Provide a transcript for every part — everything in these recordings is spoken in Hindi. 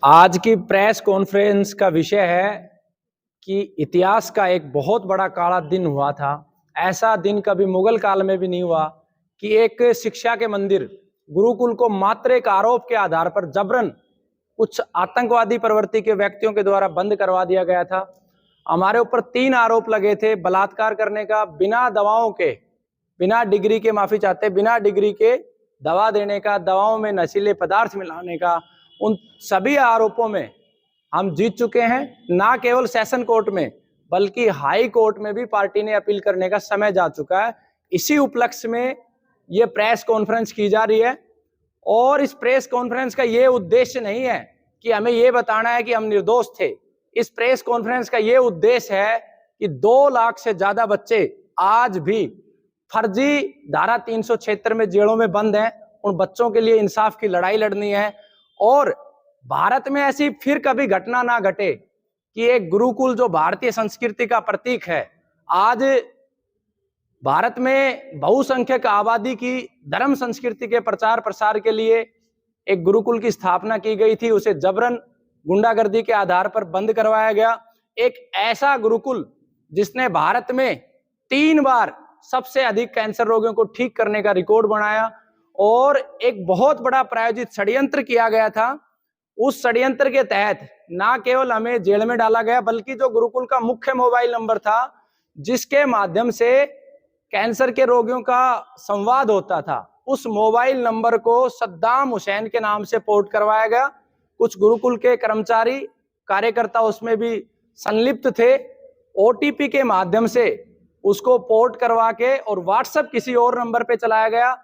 आज की प्रेस कॉन्फ्रेंस का विषय है कि इतिहास का एक बहुत बड़ा काला दिन हुआ था। ऐसा दिन कभी मुगल काल में भी नहीं हुआ कि एक शिक्षा के मंदिर गुरुकुल को मात्र एक आरोप के आधार पर जबरन कुछ आतंकवादी प्रवृत्ति के व्यक्तियों के द्वारा बंद करवा दिया गया था। हमारे ऊपर 3 आरोप लगे थे: बलात्कार करने का, बिना दवाओं के, बिना डिग्री के, माफी चाहते, बिना डिग्री के दवा देने का, दवाओं में नशीले पदार्थ मिलाने का। उन सभी आरोपों में हम जीत चुके हैं। ना केवल सेशन कोर्ट में बल्कि हाई कोर्ट में भी पार्टी ने अपील करने का समय जा चुका है। इसी उपलक्ष्य में ये प्रेस कॉन्फ्रेंस की जा रही है और इस प्रेस कॉन्फ्रेंस का ये उद्देश्य नहीं है कि हमें ये बताना है कि हम निर्दोष थे। इस प्रेस कॉन्फ्रेंस का ये उद्देश्य है कि 2 लाख से ज्यादा बच्चे आज भी फर्जी धारा 376 में जेलों में बंद हैं। उन बच्चों के लिए इंसाफ की लड़ाई लड़नी है और भारत में ऐसी फिर कभी घटना ना घटे कि एक गुरुकुल जो भारतीय संस्कृति का प्रतीक है, आज भारत में बहुसंख्यक आबादी की धर्म संस्कृति के प्रचार प्रसार के लिए एक गुरुकुल की स्थापना की गई थी, उसे जबरन गुंडागर्दी के आधार पर बंद करवाया गया। एक ऐसा गुरुकुल जिसने भारत में 3 बार सबसे अधिक कैंसर रोगियों को ठीक करने का रिकॉर्ड बनाया और एक बहुत बड़ा प्रायोजित षड्यंत्र किया गया था। उस षड्यंत्र के तहत ना केवल हमें जेल में डाला गया बल्कि जो गुरुकुल का मुख्य मोबाइल नंबर था, जिसके माध्यम से कैंसर के रोगियों का संवाद होता था, उस मोबाइल नंबर को सद्दाम हुसैन के नाम से पोर्ट करवाया गया। कुछ गुरुकुल के कर्मचारी, कार्यकर्ता उसमें भी संलिप्त थे। ओटीपी के माध्यम से उसको पोर्ट करवा के और व्हाट्सएप किसी और नंबर पे चलाया गया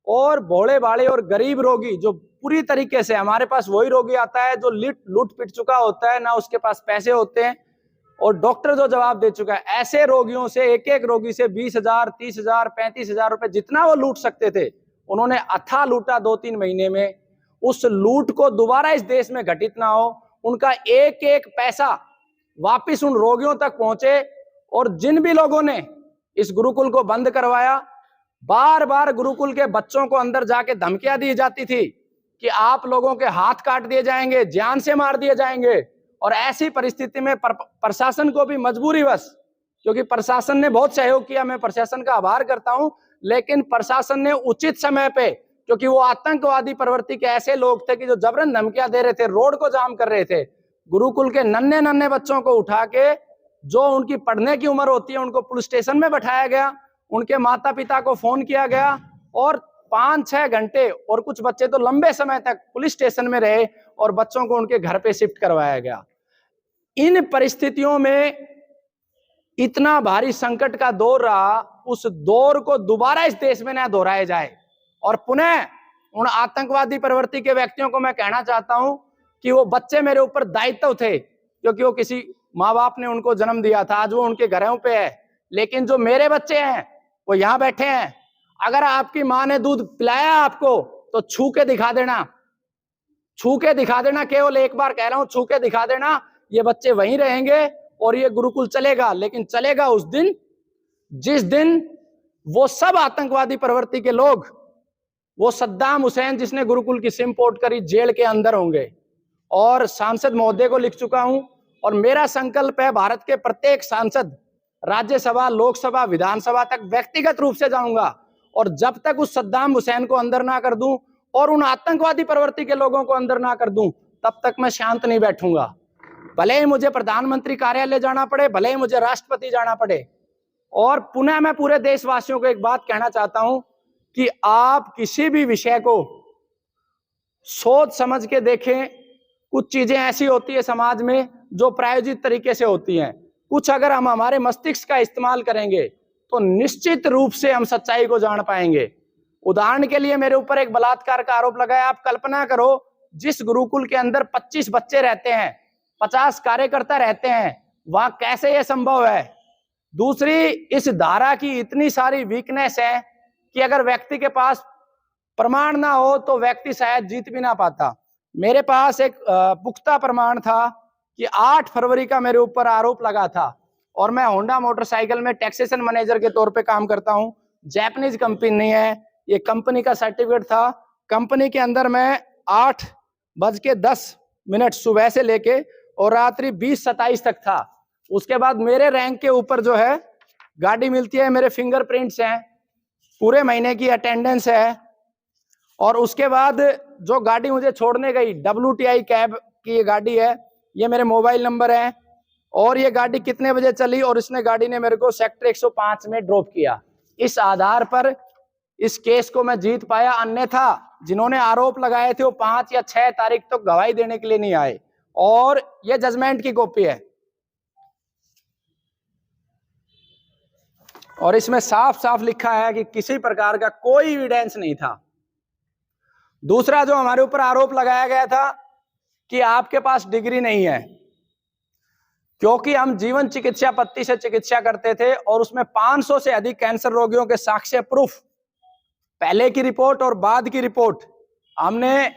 और भोले भाले और गरीब रोगी, जो पूरी तरीके से, हमारे पास वही रोगी आता है जो लूट पिट चुका होता है, ना उसके पास पैसे होते हैं और डॉक्टर जो जवाब दे चुका है, ऐसे रोगियों से, एक एक रोगी से 20,000, 30,000, 35,000 रुपए जितना वो लूट सकते थे, उन्होंने अथाह लूटा 2-3 महीने में। उस लूट को दोबारा इस देश में घटित ना हो, उनका एक एक पैसा वापिस उन रोगियों तक पहुंचे। और जिन भी लोगों ने इस गुरुकुल को बंद करवाया, बार बार गुरुकुल के बच्चों को अंदर जाके धमकियां दी जाती थी कि आप लोगों के हाथ काट दिए जाएंगे, जान से मार दिए जाएंगे। और ऐसी परिस्थिति में प्रशासन को भी मजबूरीवश, क्योंकि प्रशासन ने बहुत सहयोग किया, मैं प्रशासन का आभार करता हूं, लेकिन प्रशासन ने उचित समय पे, क्योंकि वो आतंकवादी प्रवृत्ति के ऐसे लोग थे कि जो जबरन धमकियां दे रहे थे, रोड को जाम कर रहे थे, गुरुकुल के नन्हे नन्हे बच्चों को उठा के, जो उनकी पढ़ने की उम्र होती है, उनको पुलिस स्टेशन में बैठाया गया, उनके माता पिता को फोन किया गया और 5-6 घंटे और कुछ बच्चे तो लंबे समय तक पुलिस स्टेशन में रहे और बच्चों को उनके घर पे शिफ्ट करवाया गया। इन परिस्थितियों में इतना भारी संकट का दौर रहा, उस दौर को दोबारा इस देश में न दोहराया जाए। और पुनः उन आतंकवादी प्रवृत्ति के व्यक्तियों को मैं कहना चाहता हूं कि वो बच्चे मेरे ऊपर दायित्व थे, क्योंकि वो किसी माँ बाप ने उनको जन्म दिया था, आज वो उनके घरों पे है, लेकिन जो मेरे बच्चे हैं वो यहाँ बैठे हैं। अगर आपकी माँ ने दूध पिलाया आपको तो छू के दिखा देना, छू के दिखा देना, केवल एक बार कह रहा हूं, छू के दिखा देना। ये बच्चे वहीं रहेंगे और ये गुरुकुल चलेगा, लेकिन चलेगा उस दिन जिस दिन वो सब आतंकवादी प्रवृत्ति के लोग, वो सद्दाम हुसैन जिसने गुरुकुल की सिम पोर्ट करी, जेल के अंदर होंगे। और सांसद महोदय को लिख चुका हूं और मेरा संकल्प है भारत के प्रत्येक सांसद, राज्यसभा, लोकसभा, विधानसभा तक व्यक्तिगत रूप से जाऊंगा और जब तक उस सद्दाम हुसैन को अंदर ना कर दूं और उन आतंकवादी प्रवृत्ति के लोगों को अंदर ना कर दूं, तब तक मैं शांत नहीं बैठूंगा। भले ही मुझे प्रधानमंत्री कार्यालय जाना पड़े, भले ही मुझे राष्ट्रपति जाना पड़े। और पुनः मैं पूरे देशवासियों को एक बात कहना चाहता हूं कि आप किसी भी विषय को सोच समझ के देखें। कुछ चीजें ऐसी होती है समाज में जो प्रायोजित तरीके से होती हैं, कुछ अगर हम हमारे मस्तिष्क का इस्तेमाल करेंगे तो निश्चित रूप से हम सच्चाई को जान पाएंगे। उदाहरण के लिए मेरे ऊपर एक बलात्कार का आरोप लगा है। आप कल्पना करो, जिस गुरुकुल के अंदर 25 बच्चे रहते हैं, 50 कार्यकर्ता रहते हैं, वहां कैसे यह संभव है? दूसरी, इस धारा की इतनी सारी वीकनेस है कि अगर व्यक्ति के पास प्रमाण ना हो तो व्यक्ति शायद जीत भी ना पाता। मेरे पास एक पुख्ता प्रमाण था कि 8 फरवरी का मेरे ऊपर आरोप लगा था और मैं होंडा मोटरसाइकिल में टैक्सेशन मैनेजर के तौर पे काम करता हूं। जापानीज कंपनी है, ये कंपनी का सर्टिफिकेट था। कंपनी के अंदर मैं 8:10 मिनट सुबह से लेके और रात्रि 20:27 तक था। उसके बाद मेरे रैंक के ऊपर जो है गाड़ी मिलती है, मेरे फिंगरप्रिंट्स हैं, पूरे महीने की अटेंडेंस है, और उसके बाद जो गाड़ी मुझे छोड़ने गई WTI कैब की ये गाड़ी है, ये मेरे मोबाइल नंबर है, और ये गाड़ी कितने बजे चली और इसने गाड़ी ने मेरे को सेक्टर 105 में ड्रॉप किया। इस आधार पर इस केस को मैं जीत पाया। अन्यथा जिन्होंने आरोप लगाए थे वो 5 या 6 तारीख तक गवाही देने के लिए नहीं आए, और ये जजमेंट की कॉपी है, और इसमें साफ साफ लिखा है कि किसी प्रकार का कोई एविडेंस नहीं था। दूसरा जो हमारे ऊपर आरोप लगाया गया था कि आपके पास डिग्री नहीं है, क्योंकि हम जीवन चिकित्सा पत्ती से चिकित्सा करते थे और उसमें 500 से अधिक कैंसर रोगियों के साक्ष्य प्रूफ, पहले की रिपोर्ट और बाद की रिपोर्ट हमने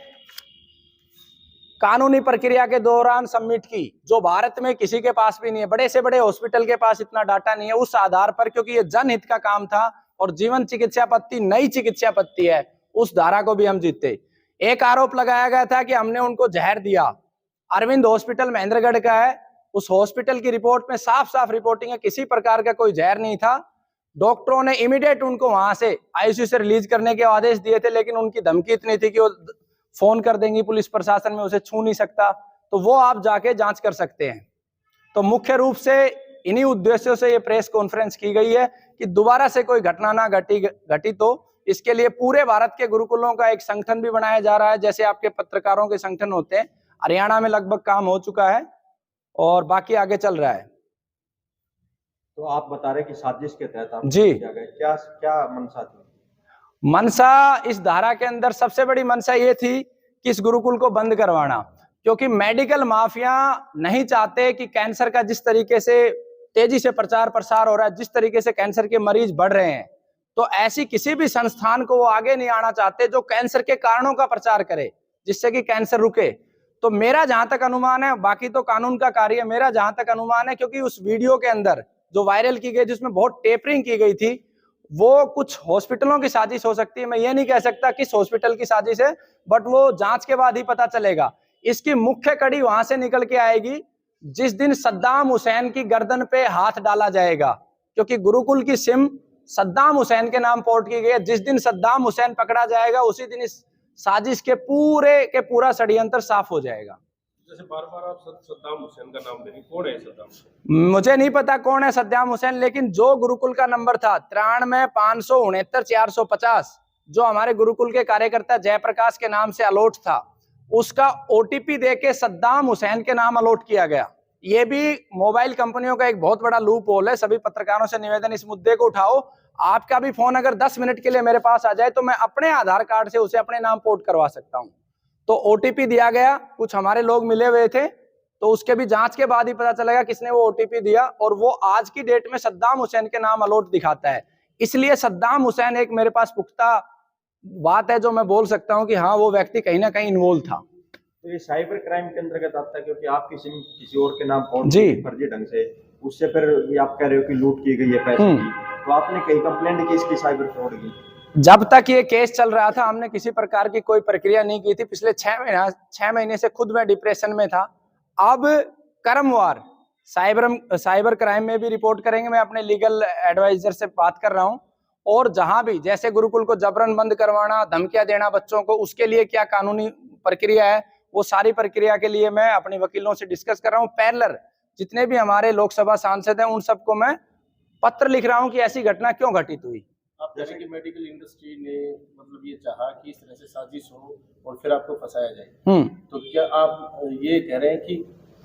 कानूनी प्रक्रिया के दौरान सबमिट की, जो भारत में किसी के पास भी नहीं है। बड़े से बड़े हॉस्पिटल के पास इतना डाटा नहीं है। उस आधार पर, क्योंकि ये जनहित का काम था और जीवन चिकित्सा पत्ती नई चिकित्सा पत्ती है, उस धारा को भी हम जीते। एक आरोप लगाया गया था कि हमने उनको जहर दिया। अरविंद हॉस्पिटल महेंद्रगढ़ का है, उस हॉस्पिटल की रिपोर्ट में साफ साफ रिपोर्टिंग है, किसी प्रकार का कोई जहर नहीं था। डॉक्टरों ने इमीडिएट उनको वहां से आईसीयू से रिलीज करने के आदेश दिए थे, लेकिन उनकी धमकी इतनी थी कि वो फोन कर देंगी पुलिस प्रशासन में, उसे छू नहीं सकता। तो वो आप जाके जांच कर सकते हैं। तो मुख्य रूप से इन्हीं उद्देश्यों से ये प्रेस कॉन्फ्रेंस की गई है कि दोबारा से कोई घटना ना घटी। तो इसके लिए पूरे भारत के गुरुकुलों का एक संगठन भी बनाया जा रहा है, जैसे आपके पत्रकारों के संगठन होते हैं। हरियाणा में लगभग काम हो चुका है और बाकी आगे चल रहा है। तो आप बता रहे कि साजिश के तहत आप जी, क्या क्या मंशा थी? मनसा इस धारा के अंदर सबसे बड़ी मनसा ये थी कि इस गुरुकुल को बंद करवाना, क्योंकि मेडिकल माफिया नहीं चाहते कि कैंसर का जिस तरीके से तेजी से प्रचार प्रसार हो रहा है, जिस तरीके से कैंसर के मरीज बढ़ रहे हैं, तो ऐसी किसी भी संस्थान को वो आगे नहीं आना चाहते जो कैंसर के कारणों का प्रचार करे, जिससे कि कैंसर रुके। तो मेरा जहां तक अनुमान है, बाकी तो कानून का कार्य है, मेरा जहां तक अनुमान है, क्योंकि उस वीडियो के अंदर जो वायरल की गई जिसमें बहुत टेपरिंग की गई थी, वो कुछ हॉस्पिटलों की साजिश हो सकती है। मैं ये नहीं कह सकता किस हॉस्पिटल की साजिश है, बट वो जांच के बाद ही पता चलेगा। इसकी मुख्य कड़ी वहां से निकल के आएगी जिस दिन सद्दाम हुसैन की गर्दन पे हाथ डाला जाएगा, क्योंकि गुरुकुल की सिम सद्दाम हुसैन के नाम पोर्ट की गई है। जिस दिन सद्दाम हुसैन पकड़ा जाएगा उसी दिन इस साजिश के पूरा षड्यंत्र साफ हो जाएगा। जैसे बार बार आप सद्दाम हुसैन का नाम ले रहे हैं, कौन है सद्दाम हुसैन? मुझे नहीं पता कौन है सद्दाम हुसैन, लेकिन जो गुरुकुल का नंबर था 93,569,450, जो हमारे गुरुकुल के कार्यकर्ता जयप्रकाश के नाम से अलॉट था, उसका OTP देके सद्दाम हुसैन के नाम अलॉट किया गया। ये भी मोबाइल कंपनियों का एक बहुत बड़ा लूप होल है। सभी पत्रकारों से निवेदन, इस मुद्दे को उठाओ। आपका भी फोन अगर 10 मिनट के लिए मेरे पास आ जाए तो मैं अपने आधार कार्ड से उसे अपने नाम पोर्ट करवा सकता हूं। तो OTP दिया गया, कुछ हमारे लोग मिले हुए थे, तो उसके भी जांच के बाद ही पता चलेगा किसने वो OTP दिया, और वो आज की डेट में सद्दाम हुसैन के नाम अलॉट दिखाता है। इसलिए सद्दाम हुसैन एक मेरे पास पुख्ता बात है जो मैं बोल सकता हूं कि हाँ, वो व्यक्ति कहीं ना कहीं इन्वॉल्व था। तो ये साइबर क्राइम के अंतर्गत आता है, क्योंकि आप किसी और के नाम फोन जी, फर्जी ढंग से, उससे फिर ये आप कह रहे हो कि लूट की गई है पैसे की, तो आपने कहीं कंप्लेंट की इसकी साइबर फ्रॉड की? जब तक ये केस चल रहा था हमने किसी प्रकार की कोई प्रक्रिया नहीं की थी। पिछले 6 महीने से खुद मैं डिप्रेशन में था। अब क्रमवार साइबर क्राइम में भी रिपोर्ट करेंगे। मैं अपने लीगल एडवाइजर से बात कर रहा हूं, और जहां भी जैसे गुरुकुल को जबरन बंद करवाना, धमकियां देना बच्चों को, उसके लिए क्या कानूनी प्रक्रिया है, वो सारी प्रक्रिया के लिए मैं अपने वकीलों से डिस्कस कर रहा हूँ। पैरेलल जितने भी हमारे लोकसभा सांसद हैं उन सबको मैं पत्र लिख रहा हूँ कि ऐसी घटना क्यों घटित हुई। आप जैसे कि मेडिकल इंडस्ट्री ने मतलब ये चाहा कि इस तरह से साजिश हो और फिर आपको फंसाया जाए, तो क्या आप ये कह रहे हैं कि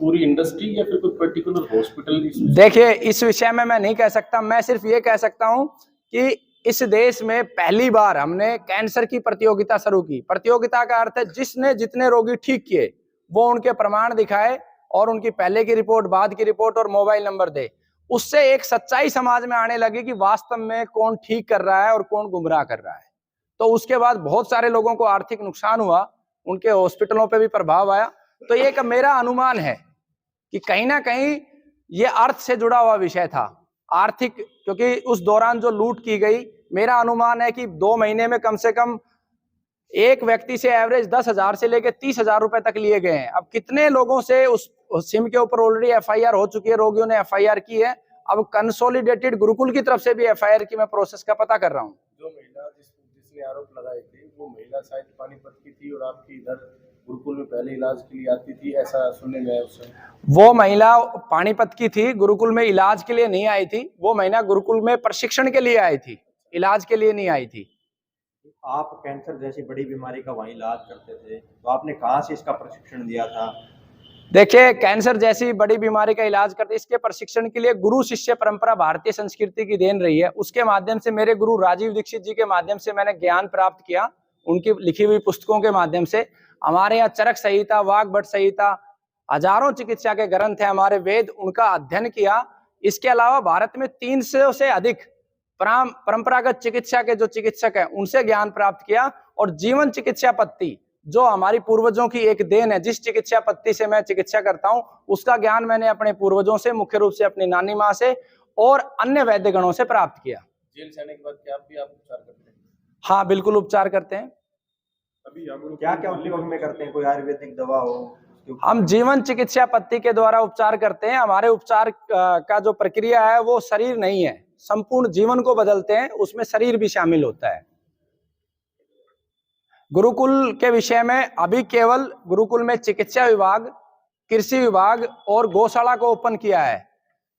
पूरी इंडस्ट्री या फिर कोई पर्टिकुलर हॉस्पिटल? देखिए, इस विषय में मैं नहीं कह सकता। मैं सिर्फ ये कह सकता हूं कि इस देश में पहली बार हमने कैंसर की प्रतियोगिता शुरू की। प्रतियोगिता का अर्थ है जिसने जितने रोगी ठीक किए वो उनके प्रमाण दिखाए और उनकी पहले की रिपोर्ट, बाद की रिपोर्ट और मोबाइल नंबर दे। उससे एक सच्चाई समाज में आने लगी कि वास्तव में कौन ठीक कर रहा है और कौन गुमराह कर रहा है। तो उसके बाद बहुत सारे लोगों को आर्थिक नुकसान हुआ, उनके हॉस्पिटलों पे भी प्रभाव आया। तो ये एक मेरा अनुमान है कि कहीं ना कहीं ये अर्थ से जुड़ा हुआ विषय था, आर्थिक, क्योंकि उस दौरान जो लूट की गई, मेरा अनुमान है कि 2 महीने में कम से कम एक व्यक्ति से एवरेज 10,000 से लेकर 30,000 रुपए तक लिए गए हैं। अब कितने लोगों से उस सिम के ऊपर ऑलरेडी एफआईआर हो चुकी है, रोगियों ने एफआईआर की है। अब कंसोलिडेटेड गुरुकुल की तरफ से भी एफआईआर की मैं प्रोसेस का पता कर रहा हूँ। जो महिला जिसने आरोप लगाए थे वो महिला शायद पानीपत की थी और आपकी इधर गुरुकुल में पहले इलाज के लिए आती थी, ऐसा सुनने में आया उससे। वो महिला पानीपत की थी, गुरुकुल में इलाज के लिए नहीं आई थी। वो महिला गुरुकुल में प्रशिक्षण के लिए आई थी, इलाज के लिए नहीं आई थी। आप कैंसर जैसी बड़ी बीमारी का वहीं इलाज करते थे, तो आपने कहाँ से इसका प्रशिक्षण दिया था? देखिए, कैंसर जैसी बड़ी बीमारी का इलाज करते, इसके प्रशिक्षण के लिए गुरु शिष्य परंपरा भारतीय संस्कृति की देन रही है। उसके माध्यम से मेरे गुरु राजीव दीक्षित जी के माध्यम से मैंने ज्ञान प्राप्त किया, उनकी लिखी हुई पुस्तकों के माध्यम से। हमारे यहाँ चरक संहिता, वाग्भट संहिता, हजारों चिकित्सा के ग्रंथ है, हमारे वेद, उनका अध्ययन किया। इसके अलावा भारत में 300 से अधिक परंपरागत चिकित्सा के जो चिकित्सक हैं उनसे ज्ञान प्राप्त किया। और जीवन चिकित्सा पद्धति जो हमारी पूर्वजों की एक देन है, जिस चिकित्सा पद्धति से मैं चिकित्सा करता हूं, उसका ज्ञान मैंने अपने पूर्वजों से, मुख्य रूप से अपनी नानी माँ से और अन्य वैद्य गणों से प्राप्त किया। जेल से आने के बाद क्या आप उपचार करते हैं? हाँ, बिल्कुल उपचार करते हैं। अभी क्या क्या उपयोग में करते हैं? कोई आयुर्वेदिक दवा हो? हम जीवन चिकित्सा पद्धति के द्वारा उपचार करते हैं। हमारे उपचार का जो प्रक्रिया है वो शरीर नहीं है, संपूर्ण जीवन को बदलते हैं, उसमें शरीर भी शामिल होता है। गुरुकुल के विषय में अभी केवल गुरुकुल में चिकित्सा विभाग, कृषि विभाग और गौशाला को ओपन किया है।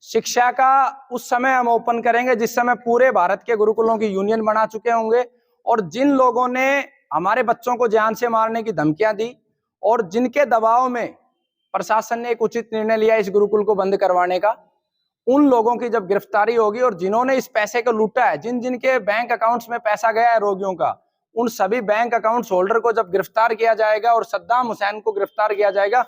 शिक्षा का उस समय हम ओपन करेंगे जिस समय पूरे भारत के गुरुकुलों की यूनियन बना चुके होंगे। और जिन लोगों ने हमारे बच्चों को जान से मारने की धमकियां दी और जिनके दबाव में प्रशासन ने एक उचित निर्णय लिया इस गुरुकुल को बंद करवाने का, उन लोगों की जब गिरफ्तारी होगी और जिन्होंने इस पैसे को लूटा है, जिन जिनके बैंक अकाउंट्स में पैसा गया है रोगियों का, उन सभी बैंक अकाउंट्स होल्डर को जब गिरफ्तार किया जाएगा और सद्दाम हुसैन को गिरफ्तार किया जाएगा,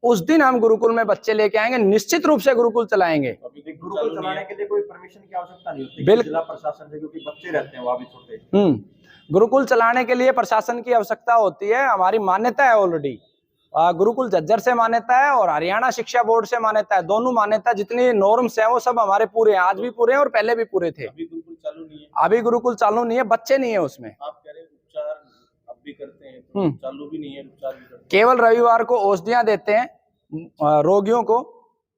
उस दिन हम गुरुकुल में बच्चे लेके आएंगे, निश्चित रूप से गुरुकुल चलाएंगे। गुरुकुल चलाने के लिए कोई परमिशन की आवश्यकता नहीं होती जिला प्रशासन से, क्योंकि बच्चे रहते हैं वहां भी छोटे। गुरुकुल चलाने के लिए प्रशासन की आवश्यकता होती है। हमारी मान्यता है ऑलरेडी, गुरुकुल झज्जर से मान्यता है और हरियाणा शिक्षा बोर्ड से मान्यता है। दोनों मान्यता जितनी नॉर्म्स है वो सब हमारे पूरे हैं, आज भी पूरे हैं और पहले भी पूरे थे। अभी गुरुकुल चालू नहीं है? अभी गुरुकुल चालू नहीं है, बच्चे नहीं है उसमें। आप कह रहे हैं उपचार अब भी करते हैं, तो चालू भी नहीं है, उपचार भी करते हैं। केवल रविवार को औषधियां देते हैं रोगियों को।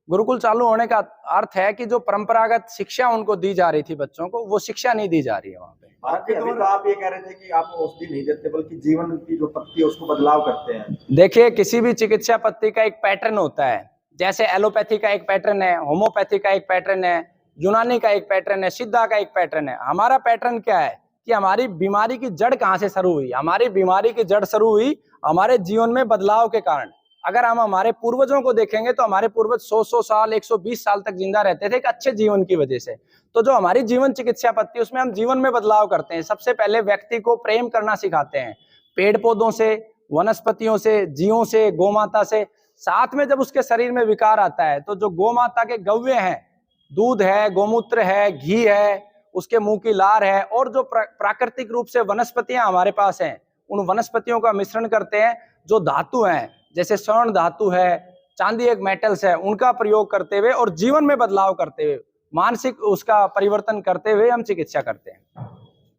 गुरुकुल चालू होने का अर्थ है कि जो परंपरागत शिक्षा उनको दी जा रही थी बच्चों को, वो शिक्षा नहीं दी जा रही है वहां पे। अभी तो आप ये कह रहे थे कि आप औषधि नहीं देते बल्कि जीवन की जो पद्धति है उसको बदलाव करते हैं। देखिए, किसी भी चिकित्सा पद्धति का एक पैटर्न होता है। जैसे एलोपैथी का एक पैटर्न है, होम्योपैथी का एक पैटर्न है, यूनानी का एक पैटर्न है, सिद्धा का एक पैटर्न है। हमारा पैटर्न क्या है कि हमारी बीमारी की जड़ कहाँ से शुरू हुई? हमारी बीमारी की जड़ शुरू हुई हमारे जीवन में बदलाव के कारण। अगर हम हमारे पूर्वजों को देखेंगे तो हमारे पूर्वज 100 साल, 120 साल तक जिंदा रहते थे एक अच्छे जीवन की वजह से। तो जो हमारी जीवन चिकित्सा पद्धति, उसमें हम जीवन में बदलाव करते हैं। सबसे पहले व्यक्ति को प्रेम करना सिखाते हैं, पेड़ पौधों से, वनस्पतियों से, जीवों से, गौमाता से। साथ में जब उसके शरीर में विकार आता है तो जो गौमाता के गव्य हैं, दूध है, गोमूत्र है, घी है, उसके मुंह की लार है, और जो प्राकृतिक रूप से वनस्पतियां हमारे पास हैं, उन वनस्पतियों का मिश्रण करते हैं। जो धातु हैं, जैसे स्वर्ण धातु है, चांदी एक मेटल्स है, उनका प्रयोग करते हुए और जीवन में बदलाव करते हुए, मानसिक उसका परिवर्तन करते हुए हम चिकित्सा करते हैं।